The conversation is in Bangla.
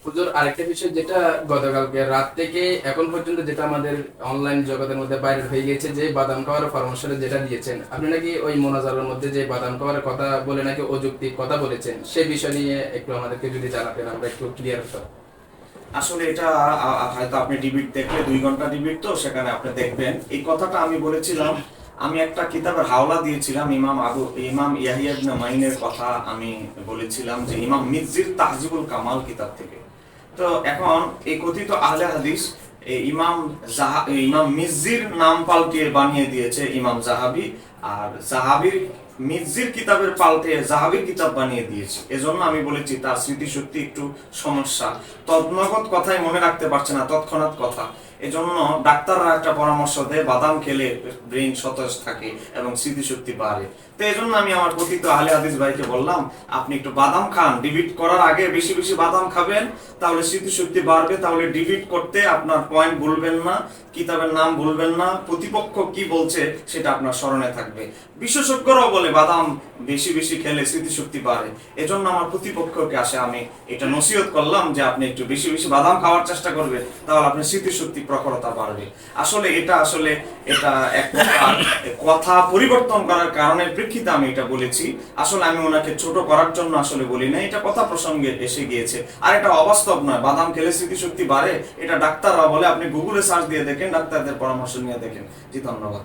হুজুর, আরেকটা বিষয় যেটা গতকালকে রাত থেকে এখন পর্যন্ত যেটা আমাদের অনলাইন জগতের মধ্যে বাইরে হয়ে গেছে, যে বাদাম খাওয়ার পরামর্শ যেটা দিয়েছেন আপনি, নাকি ওই মোনাজারের মধ্যে যে বাদাম খাওয়ার কথা বলে নাকি অযৌক্তিক কথা বলেছেন, সেই বিষয় নিয়ে একটু আমাদেরকে যদি জানাতেন আমরা একটু ক্লিয়ার হতাম। আসলে এটা হয়তো আপনি ডিবেট দেখলে 2 ঘন্টা ডিবেট, তো সেখানে আপনি দেখবেন এই কথাটা আমি বলেছিলাম। আমি একটা কিতাবের হাওলা দিয়েছিলাম, ইমাম ইয়াহিয়া ইবনে মাইনের কথা আমি বলেছিলাম, যে ইমাম মিজ্জির তাহজিবুল কামাল কিতাব থেকে। তো এখন এই কথিত আহলে হাদিস ইমাম মিজ্জির নাম পাল্টিয়ে বানিয়ে দিয়েছে ইমাম জাহাবি, আর জাহাবির মিজ্জির কিতাবের পাল্টে জাহাবির কিতাব বানিয়ে দিয়েছে। এজন্য আমি বলেছি তার স্মৃতিশক্তি একটু সমস্যা, তৎনগত কথাই মনে রাখতে পারছে না, তৎক্ষণাৎ কথা। এজন্য ডাক্তাররা একটা পরামর্শ দেয় বাদাম খেলে ব্রেন সতেজ থাকে এবং স্মৃতিশক্তি বাড়ে। তো এই জন্য আমি আমার কথিত আহলে হাদিস ভাইকে বললাম, আপনি একটু বাদাম খান, ডিবিট করার আগে বেশি বেশি বাদাম খাবেন, তাহলে স্মৃতিশক্তি বাড়বে, তাহলে ডিবিট করতে আপনার পয়েন্ট ভুলবেন না, কিতাবের নাম ভুলবেন না, প্রতিপক্ষ কি বলছে সেটা আপনার স্মরণে থাকবে। বিশেষজ্ঞরাও বলে বাদাম বেশি বেশি খেলে স্মৃতিশক্তি বাড়ে। এজন্য আমার প্রতিপক্ষকে আসে আমি এটা নসিহত করলাম যে আপনি একটু বেশি বেশি বাদাম খাওয়ার চেষ্টা করবেন, তাহলে আপনার স্মৃতিশক্তি প্রখরতা বাড়বে। আসলে এটা এক প্রকার কথা পরিবর্তন করার কারণে প্রেক্ষিতে আমি এটা বলেছি। আসলে আমি ওনাকে ছোট করার জন্য আসলে বলি না, এটা কথা প্রসঙ্গে এসে গিয়েছে। আর এটা অবাস্তব নয়, বাদাম খেলে স্মৃতিশক্তি বাড়ে এটা ডাক্তাররা বলে, আপনি গুগলে সার্চ দিয়ে দেখেন, ডাক্তারদের পরামর্শ নিয়ে দেখেন। জি, ধন্যবাদ।